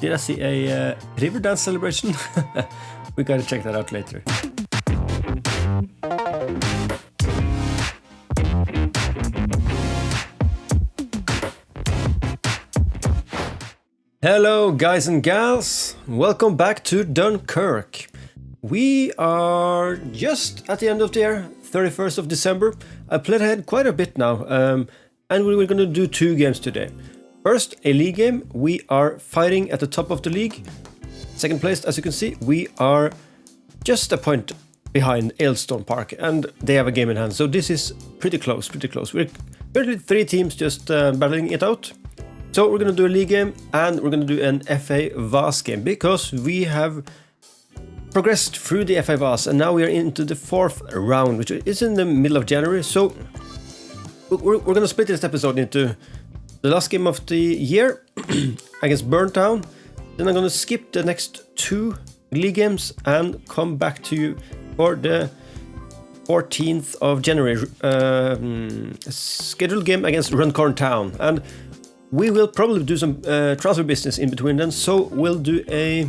Did I see a river dance celebration? We gotta check that out later. Hello guys and gals, welcome back to Dunkirk. We are just at the end of the year, 31st of December. I played ahead quite a bit now, and we're going to do two games today. First, a league game. We are fighting at the top of the league. Second place, as you can see, we are just a point behind Aylstone Park, and they have a game in hand. So this is pretty close. We're currently three teams just battling it out. So we're going to do a league game, and we're going to do an FA Vase game, because we have progressed through the FA Vase, and now we are into the fourth round, which is in the middle of January. So we're going to split this episode into the last game of the year against Burntown. Then I'm going to skip the next two league games and come back to you for the 14th of January scheduled game against Runcorn Town. And we will probably do some transfer business in between then, so we'll do a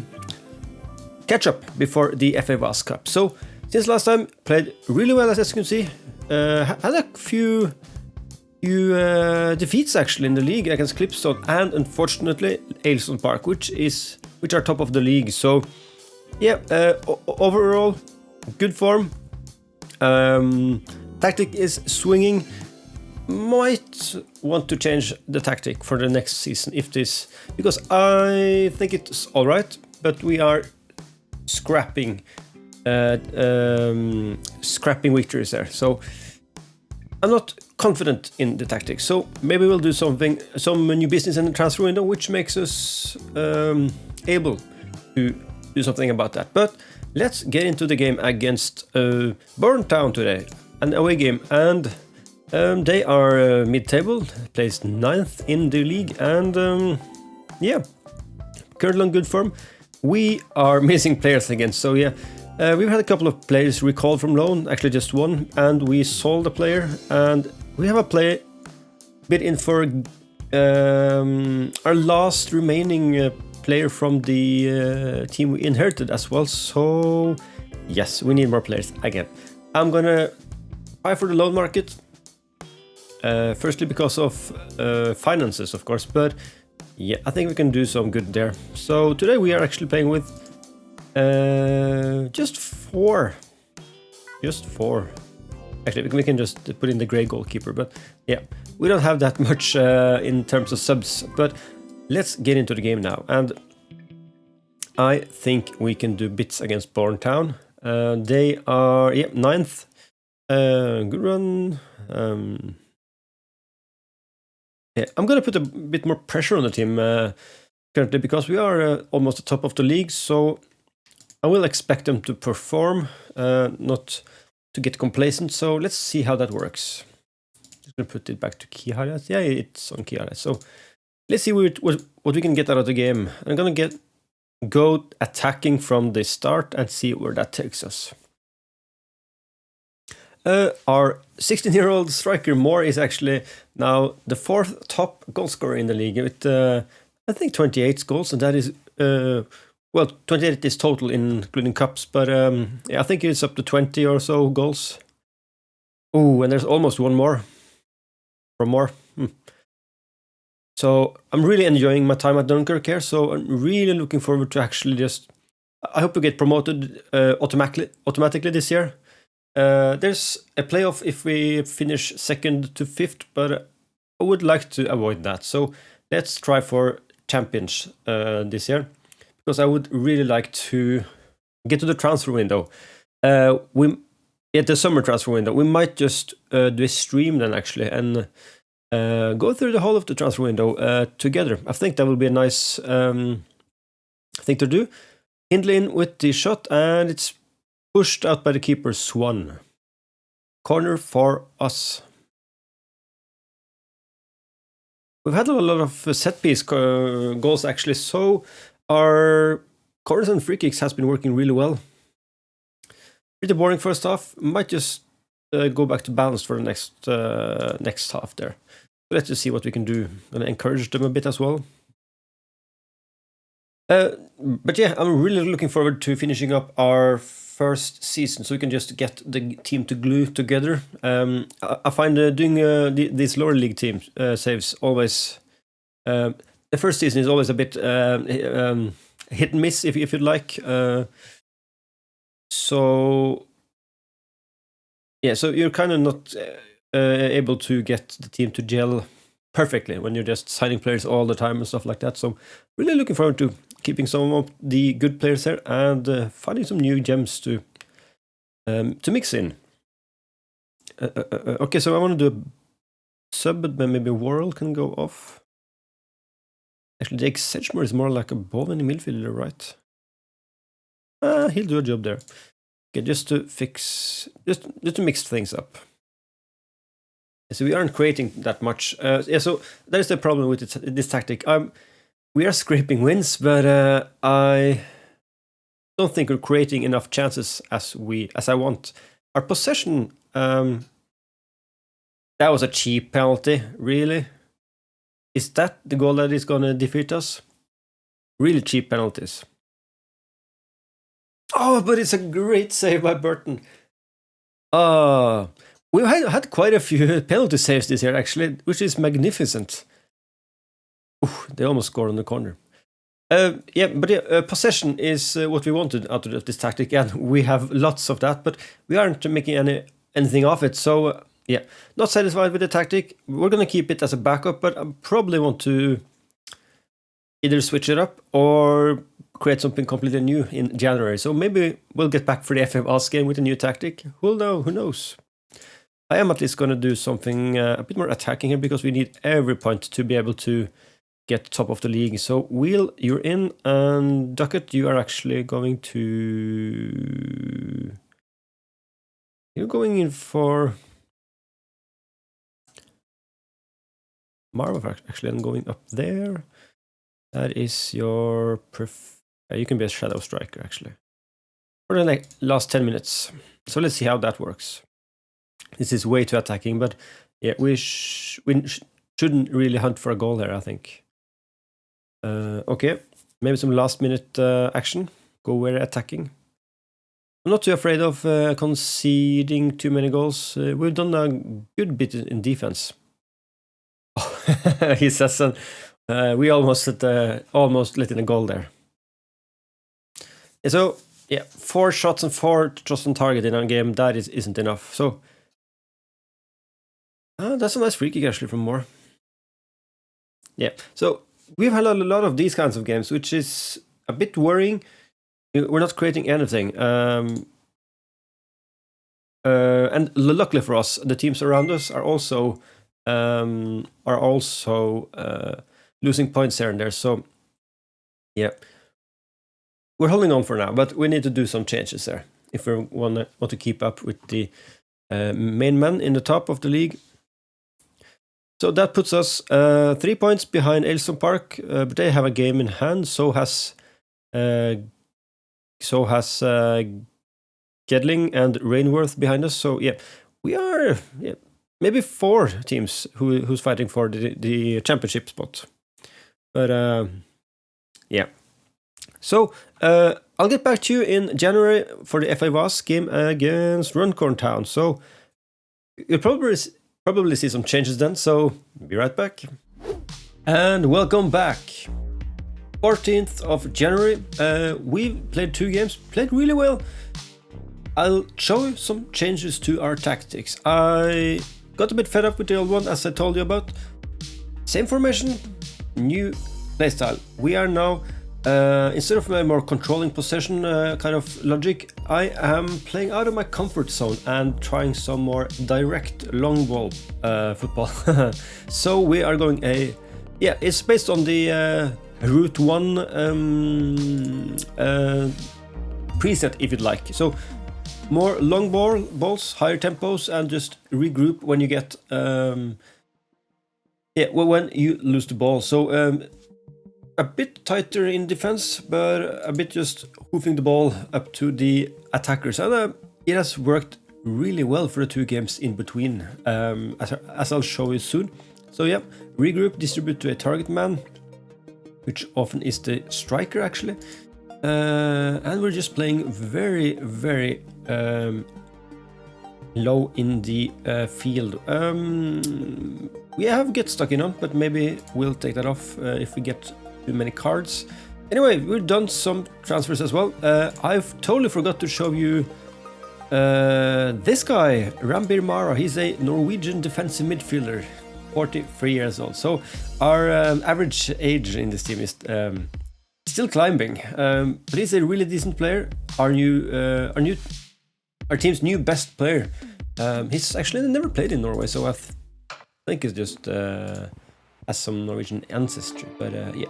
catch-up before the FA Vase Cup. So, since last time, played really well, as you can see. Had a few defeats actually in the league against Clipstone and, unfortunately, Aylstone Park, which are top of the league. So, yeah, overall, good form. Tactic is swinging. Might want to change the tactic for the next season because I think it's all right, but we are scrapping victories there. So I'm not confident in the tactics. So maybe we'll do some new business in the transfer window, which makes us able to do something about that. But let's get into the game against Burntown today, an away game, and they are mid-table, placed 9th in the league, and yeah, currently on good form. We are missing players again, so yeah, we've had a couple of players recalled from loan, actually just one, and we sold a player, and we have a player bid in for our last remaining player from the team we inherited as well, so yes, we need more players again. I'm gonna try for the loan market. Firstly because of finances, of course, but yeah, I think we can do some good there. So today we are actually playing with just four. Actually, we can just put in the grey goalkeeper, but yeah, we don't have that much in terms of subs. But let's get into the game now, and I think we can do bits against Burntown. They are 9th. Good run. Yeah, I'm going to put a bit more pressure on the team currently, because we are almost the top of the league, so I will expect them to perform, not to get complacent, so let's see how that works. Just going to put it back to key highlights. Yeah, it's on key highlights, so let's see what we can get out of the game. I'm going to go attacking from the start and see where that takes us. Our 16-year-old striker Moore is actually now the 4th top goal scorer in the league with I think 28 goals, and that is 28 is total including cups, but yeah, I think it's up to 20 or so goals. Oh, and there's almost one more from Moore. So I'm really enjoying my time at Dunkirk here, so I'm really looking forward to actually I hope to get promoted automatically this year. There's a playoff if we finish 2nd to 5th, but I would like to avoid that. So let's try for champions this year, because I would really like to get to the transfer window. At the summer transfer window, we might just do a stream then actually, and go through the whole of the transfer window together. I think that will be a nice thing to do. Hindley with the shot, and it's pushed out by the keeper, Swan. Corner for us. We've had a lot of set-piece goals actually, so our corners and free kicks has been working really well. Pretty boring first half. Might just go back to balanced for the next half there. Let's just see what we can do. I'm gonna encourage them a bit as well. But yeah, I'm really looking forward to finishing up our first season, so we can just get the team to glue together. I find doing these lower league teams saves always. The first season is always a bit hit and miss, if you'd like. So yeah, so you're kind of not able to get the team to gel perfectly when you're just signing players all the time and stuff like that. So really looking forward to keeping some of the good players there and finding some new gems to mix in. Okay, so I want to do a sub, but maybe Worrell can go off. Actually, Jake Sedgmore is more like a Boatmen midfielder, right? He'll do a job there. Okay, just to mix things up. So we aren't creating that much. Yeah, so that is the problem with this tactic. We are scraping wins, but I don't think we're creating enough chances as I want. Our possession, that was a cheap penalty, really. Is that the goal that is gonna defeat us? Really cheap penalties. Oh, but it's a great save by Burton. We've had quite a few penalty saves this year, actually, which is magnificent. Ooh, they almost scored on the corner. Possession is what we wanted out of this tactic, and we have lots of that, but we aren't making anything of it. So yeah, not satisfied with the tactic. We're gonna keep it as a backup, but I probably want to either switch it up or create something completely new in January. So maybe we'll get back for the FMS game with a new tactic. Who'll know? Who knows? I am at least going to do something a bit more attacking here because we need every point to be able to get top of the league. So Wheel, you're in, and Duckett, you are actually going to... You're going in for... Marv, actually, I'm going up there. That is your... you can be a shadow striker, actually. For the last 10 minutes. So let's see how that works. This is way too attacking, but yeah, we shouldn't really hunt for a goal here, I think. Okay, maybe some last-minute action. Go very attacking. I'm not too afraid of conceding too many goals. We've done a good bit in defense. He says, we almost let in a goal there. So yeah, 4 shots and 4 shots on target in a game, that isn't enough. So that's a nice free kick actually from Moore. Yeah, so we've had a lot of these kinds of games, which is a bit worrying. We're not creating anything. And luckily for us, the teams around us are also losing points here and there. So yeah, we're holding on for now, but we need to do some changes there if we want to keep up with the main man in the top of the league. So that puts us 3 points behind Aylstone Park, but they have a game in hand. So has Gedling and Rainworth behind us. So yeah, we are maybe 4 teams who's fighting for the championship spot. But yeah. So I'll get back to you in January for the FA Vase game against Runcorn Town. So you'll probably see some changes then, so be right back. And welcome back. 14th of January. We played 2 games, played really well. I'll show you some changes to our tactics. I got a bit fed up with the old one, as I told you about. Same formation, new playstyle. We are now, instead of my more controlling possession kind of logic, I am playing out of my comfort zone and trying some more direct long ball football. So we are going it's based on the Route 1 preset, if you'd like. So more long balls, higher tempos, and just regroup when you get when you lose the ball. So a bit tighter in defense, but a bit just hoofing the ball up to the attackers, and it has worked really well for the 2 games in between, as I'll show you soon. So yeah, regroup, distribute to a target man. which often is the striker actually. And we're just playing very, very low in the field. We have get stuck in on, but maybe we'll take that off if we get too many cards. Anyway, we've done some transfers as well. I've totally forgot to show you this guy, Rambir Mara. He's a Norwegian defensive midfielder, 43 years old. So our average age in this team is still climbing, but he's a really decent player. Our team's new best player. He's actually never played in Norway, so I think he's just has some Norwegian ancestry. But yeah,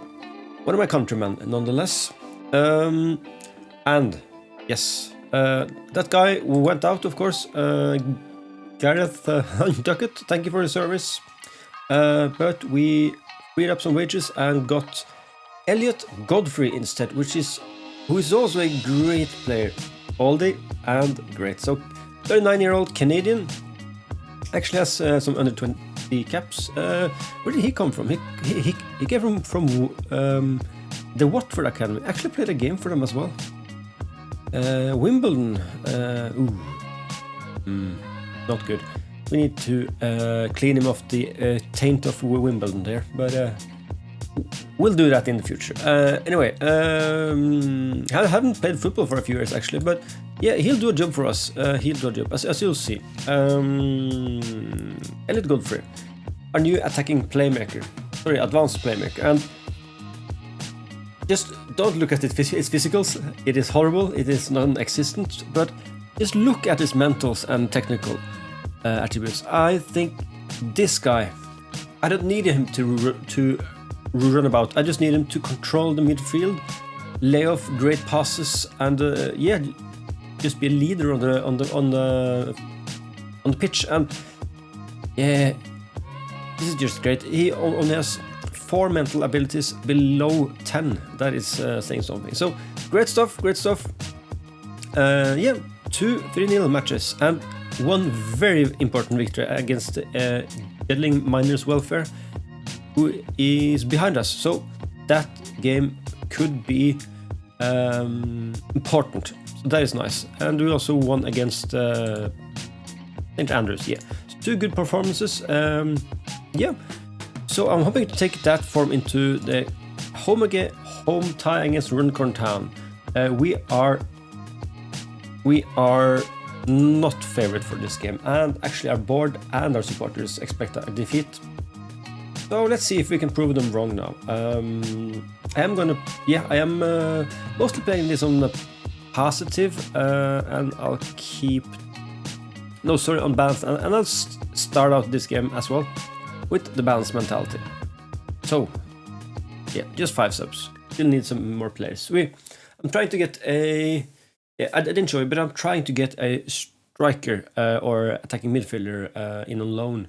one of my countrymen nonetheless. And yes, that guy went out, of course. Gareth Duckett, thank you for the service. But we freed up some wages and got Elliot Godfrey instead, who is also a great player, oldie and great. So 39-year-old Canadian, actually has some under 20 caps. Where did he come from? He came from the Watford Academy. Actually played a game for them as well. Wimbledon. Not good. We need to clean him off the taint of Wimbledon there, but we'll do that in the future. Anyway, I haven't played football for a few years actually, but yeah, he'll do a job for us. He'll do a job, as you'll see. Elliot Godfrey, our new attacking playmaker. Sorry, advanced playmaker. And just don't look at its physicals. It is horrible. It is non-existent. But just look at his mentals and technical attributes. I think this guy, I don't need him to run about. I just need him to control the midfield, lay off great passes, and yeah, just be a leader on the pitch. And yeah, this is just great. He only has 4 mental abilities below 10. That is saying something. So great stuff. Yeah, 2 3-0 matches and one very important victory against Deadling Miners Welfare, who is behind us. So that game could be important. So that is nice. And we also won against St. Andrews. Yeah, so 2 good performances. Yeah, so I'm hoping to take that form into the home tie against Runcorn Town. We are not favored for this game, and actually our board and our supporters expect a defeat. So let's see if we can prove them wrong now. I am mostly playing this on the positive, and I'll keep on balance, and I'll start out this game as well with the balanced mentality. So yeah, just 5 subs. Still need some more players. I'm trying to get a I didn't show it, but I'm trying to get a striker or attacking midfielder in on loan.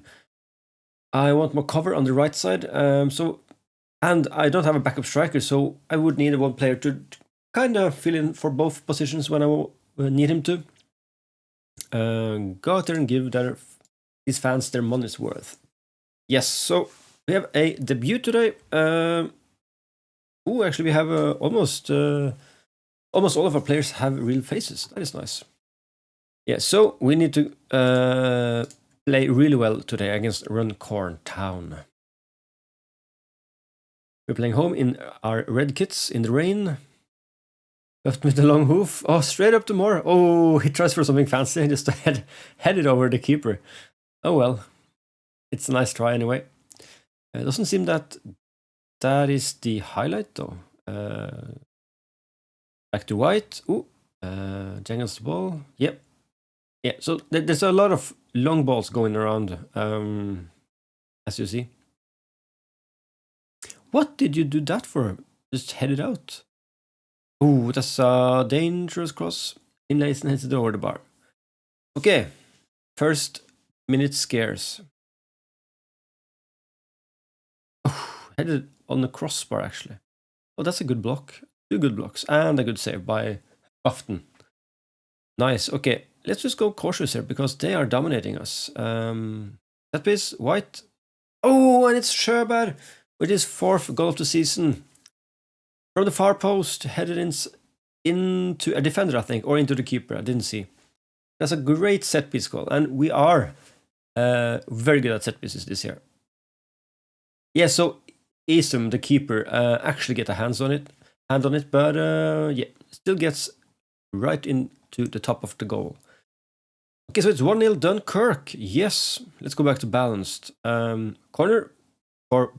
I want more cover on the right side, and I don't have a backup striker, so I would need one player to kind of fill in for both positions when I need him to. Go out there and give these fans their money's worth. Yes, so we have a debut today. Actually, we have almost all of our players have real faces. That is nice. Yeah, so we need to play really well today against Runcorn Town. We're playing home in our red kits in the rain. Left with the long hoof. Oh, straight up to Moore. Oh, he tries for something fancy and just headed over the keeper. Oh well, it's a nice try anyway. It doesn't seem that is the highlight though. Back to White. Jangles the ball. Yep. Yeah, so there's a lot of long balls going around, as you see. What did you do that for? Just head it out. Oh, that's a dangerous cross. Inlays and hits it over the bar. Okay, first minute scares. Oh, headed on the crossbar actually. Oh, that's a good block. 2 good blocks and a good save by Afton. Nice. Okay, let's just go cautious here because they are dominating us. That piece, White. Oh, and it's Sherberg with his 4th goal of the season. from the far post, headed into a defender, I think, or into the keeper. I didn't see. That's a great set piece goal, and we are very good at set pieces this year. Yeah, so Isum, the keeper, actually get a hand on it, but yeah, still gets right into the top of the goal. Okay, so it's 1-0 Dunkirk. Yes, let's go back to balanced. Corner for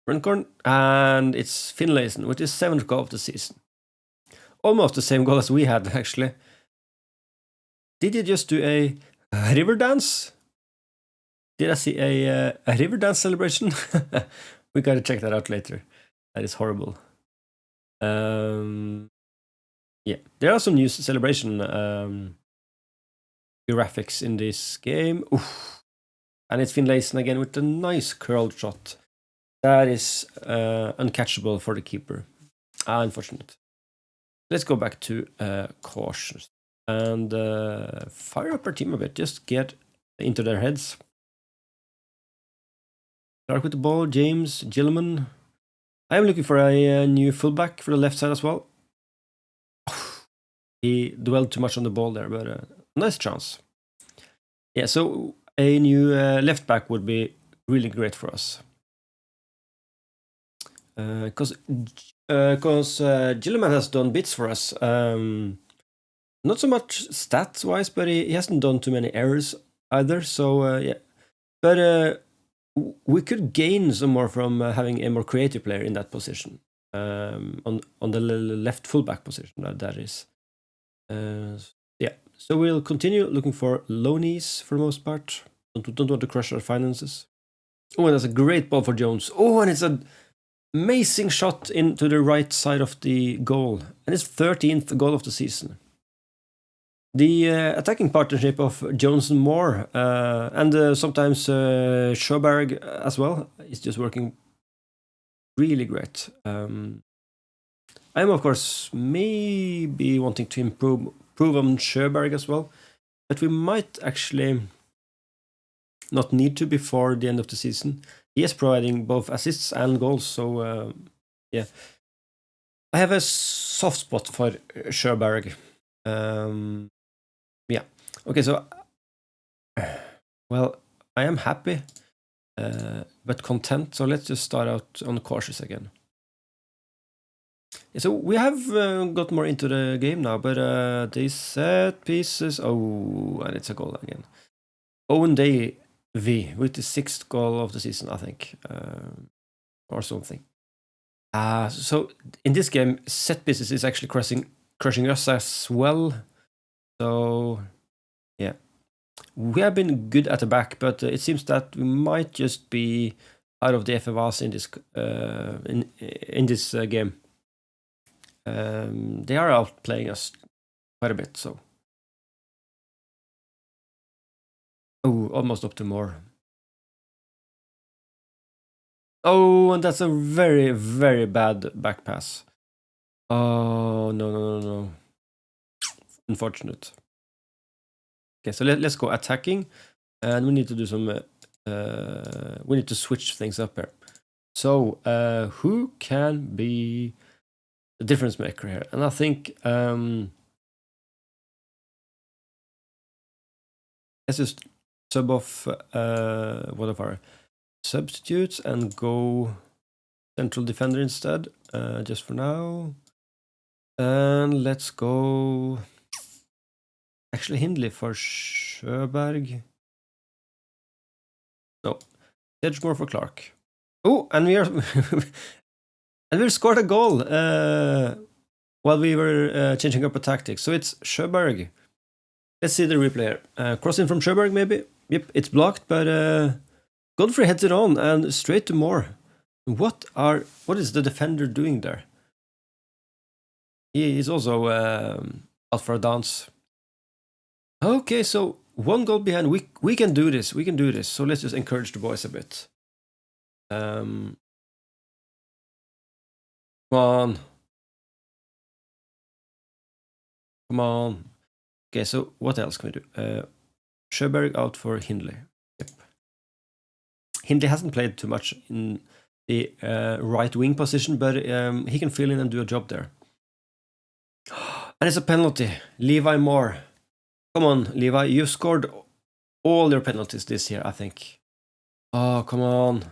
Bruncorn, and it's Finlayson with his 7th goal of the season. Almost the same goal as we had, actually. Did you just do a river dance? Did I see a river dance celebration? We gotta check that out later. That is horrible. Yeah, there are some new celebration graphics in this game. Oof. And it's Finlayson again with a nice curled shot. That is uncatchable for the keeper. Unfortunate. Let's go back to cautions and fire up our team a bit. Just get into their heads. Clark with the ball, James, Gilliman. I am looking for a new fullback for the left side as well. He dwelled too much on the ball there, but nice chance. Yeah, so a new left back would be really great for us. Because Gilliman has done bits for us. Not so much stats-wise, but he hasn't done too many errors either, so yeah. But we could gain some more from having a more creative player in that position. On the left fullback position, that is. Yeah, so we'll continue looking for loanees for the most part. Don't want to crush our finances. Oh, and that's a great ball for Jones. Oh, and it's an amazing shot into the right side of the goal. And it's 13th goal of the season. The attacking partnership of Jones and Moore, and sometimes Sjöberg as well, is just working really great. I'm, of course, maybe wanting to improve on Sjöberg as well, but we might actually not need to before the end of the season. He is providing both assists and goals, so yeah. I have a soft spot for Sjöberg. Yeah. Okay, so well, I am happy, but content. So let's just start out on cautious again. Yeah, so we have got more into the game now, but these set pieces. Oh, and it's a goal again. Owen Day V with the 6th goal of the season, I think, or something. So in this game, set pieces is actually crushing us as well. So yeah, we have been good at the back, but it seems that we might just be out of the FFAs in this in this game. They are outplaying us quite a bit, so. Oh, almost up to more. Oh, and that's a very, very bad back pass. Oh, no. Unfortunate. Okay, so let's go attacking, and we need to do some. We need to switch things up here. So, who can be the difference maker here? And I think let's just sub off one of our substitutes and go central defender instead, just for now. And let's go actually Hindley for Sjöberg. No, Edgemore for Clark. Oh, and we are and we scored a goal while we were changing up a tactic. So it's Sjöberg. Let's see the replay. Crossing from Sjöberg, maybe. Yep, it's blocked, but Godfrey heads it on and straight to Moore. What is the defender doing there? He is also out for a dance. Okay, so 1 goal behind. We can do this. We can do this. So let's just encourage the boys a bit. Come on. Come on. Okay, so what else can we do? Sjöberg out for Hindley. Yep. Hindley hasn't played too much in the right wing position, but he can fill in and do a job there. And it's a penalty. Levi Moore. Come on, Levi. You scored all your penalties this year, I think. Oh, come on.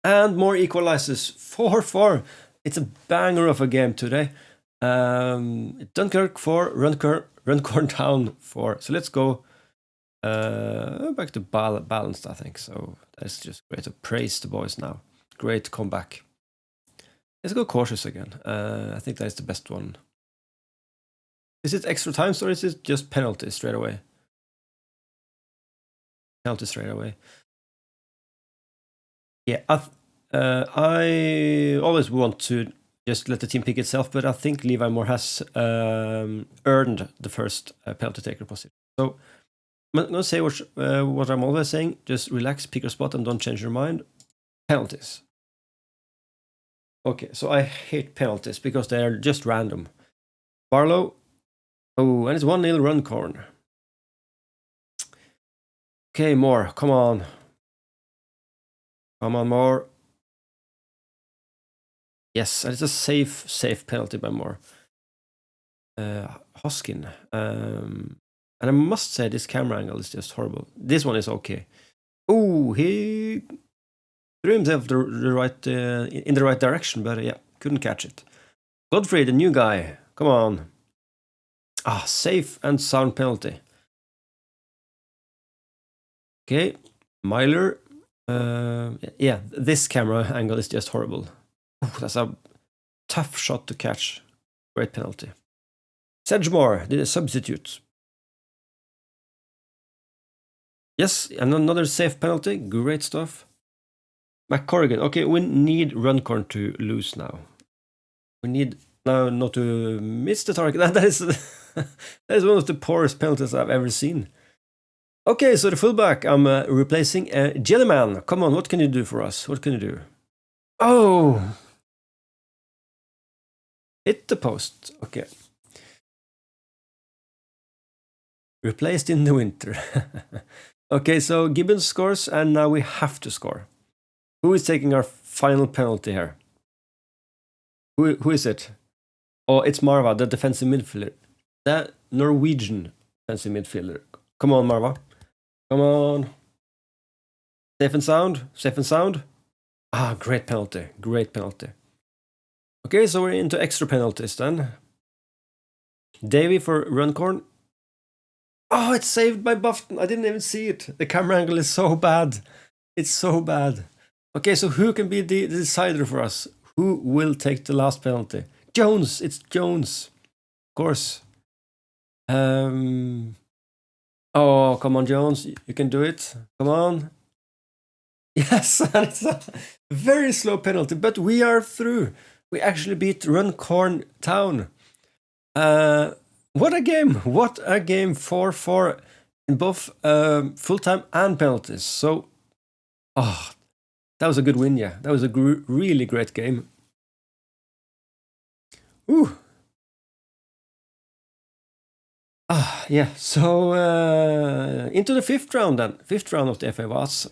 And more equalizes. 4-4. It's a banger of a game today. Dunkirk 4, Runcorn Town 4. So let's go back to balanced, I think. So that's just great to praise the boys now. Great comeback. Let's go cautious again. I think that's the best one. Is it extra times or is it just penalty straight away? Penalty straight away. Yeah, I always want to just let the team pick itself, but I think Levi Moore has earned the first penalty taker position. So I'm going to say what I'm always saying. Just relax, pick your spot, and don't change your mind. Penalties. Okay, so I hate penalties because they are just random. Barlow. Oh, and it's 1-0 Runcorn. Okay, Moore, come on. Come on, Moore. Yes, and it's a safe penalty by Moore. Hoskin. And I must say this camera angle is just horrible. This one is okay. Oh, he threw himself in the right direction, but yeah, couldn't catch it. Godfrey, the new guy. Come on. Ah, safe and sound penalty. Okay, Myler. Yeah, this camera angle is just horrible. Ooh, that's a tough shot to catch. Great penalty. Sedgemore did a substitute. Yes, and another safe penalty. Great stuff. McCorrigan. Okay, we need Runcorn to lose now. We need now not to miss the target. That is one of the poorest penalties I've ever seen. Okay, so the fullback, I'm replacing Jellyman. Come on, what can you do for us? What can you do? Oh! Hit the post. Okay. Replaced in the winter. Okay, so Gibbons scores, and now we have to score. Who is taking our final penalty here? Who is it? Oh, it's Marva, the defensive midfielder. That Norwegian defensive midfielder. Come on, Marva. Come on. Safe and sound. Safe and sound. Ah, great penalty. Great penalty. Okay, so we're into extra penalties then. Davy for Runcorn. Oh, it's saved by Buffton. I didn't even see it. The camera angle is so bad. It's so bad. Okay, so who can be the decider for us? Who will take the last penalty? Jones. It's Jones. Of course. Oh, come on, Jones. You can do it. Come on. Yes, and it's a very slow penalty, but we are through. We actually beat Runcorn Town. What a game. What a game. 4-4 in both full-time and penalties. So, oh, that was a good win, yeah. That was a really great game. Ooh. Yeah, so into the fifth round then. Fifth round of the FA was.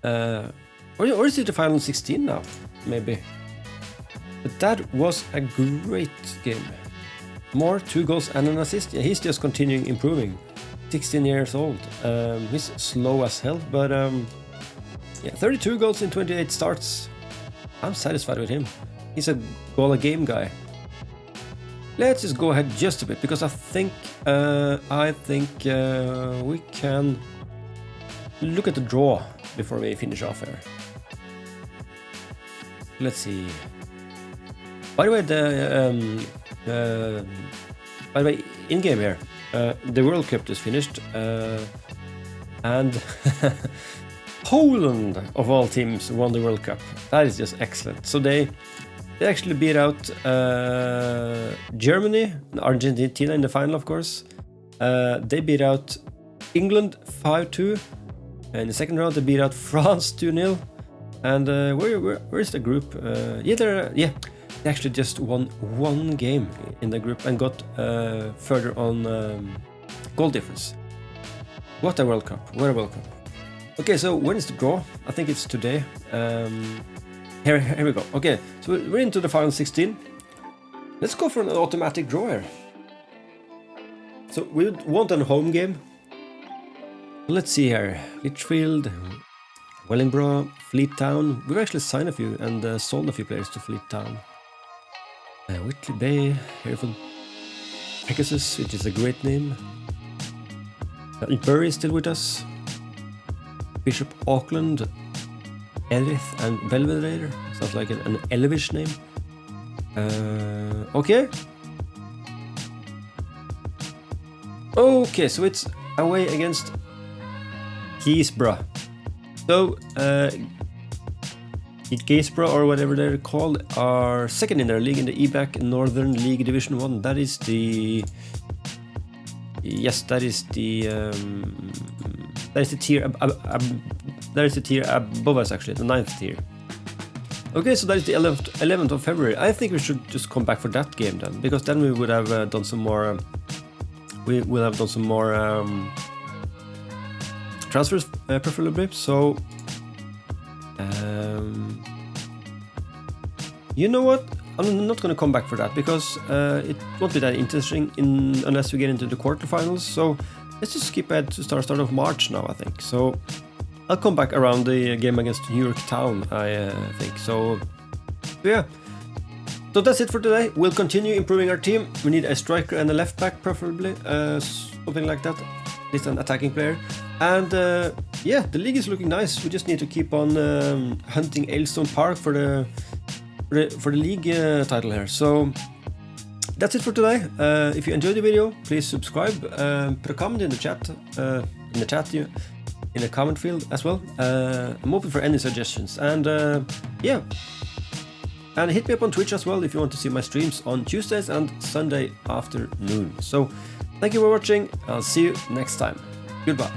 Or is it the final 16 now? Maybe. But that was a great game. More 2 goals and an assist. Yeah, he's just continuing improving. 16 years old. He's slow as hell, but yeah, 32 goals in 28 starts. I'm satisfied with him. He's a goal a game guy. Let's just go ahead just a bit because I think we can look at the draw before we finish off here. Let's see. By the way, in game here, the World Cup just finished, and Poland of all teams won the World Cup. That is just excellent. So they actually beat out Germany, Argentina in the final, of course. They beat out England 5-2. In the second round, they beat out France 2-0. And where is the group? They actually just won one game in the group and got further on goal difference. What a World Cup! What a World Cup! Okay, so when is the draw? I think it's today. Here we go. Okay, so we're into the final 16. Let's go for an automatic draw here. So we want a home game. Let's see here. Litchfield, Wellingborough, Fleet Town. We've actually signed a few and sold a few players to Fleet Town. Whitley Bay, Hereford, Pegasus, which is a great name. Bury is still with us. Bishop Auckland, Erith and Belvedere. Sounds like an Elvish name. Okay. Okay, so it's away against Keysborough. So, Keysborough, or whatever they're called, are second in their league in the EBAC Northern League Division 1. That is the... Yes, that is the tier that is the tier above us, actually, the 9th tier. Okay, so that is the 11th of February. I think we should just come back for that game then, because then we would have done some more. We will have done some more transfers, preferably. So, you know what? I'm not going to come back for that because it won't be that interesting unless we get into the quarterfinals. So let's just skip ahead to start of March now, I think. So I'll come back around the game against New York Town, I think. So yeah. So that's it for today. We'll continue improving our team. We need a striker and a left back, preferably, something like that. At least an attacking player. And yeah, the league is looking nice. We just need to keep on hunting Aylstone Park for the league title here. So that's it for today. If you enjoyed the video, please subscribe. Put a comment in the chat, in the comment field as well. I'm open for any suggestions. And yeah, and hit me up on Twitch as well if you want to see my streams on Tuesdays and Sunday afternoon. So thank you for watching. I'll see you next time. Goodbye.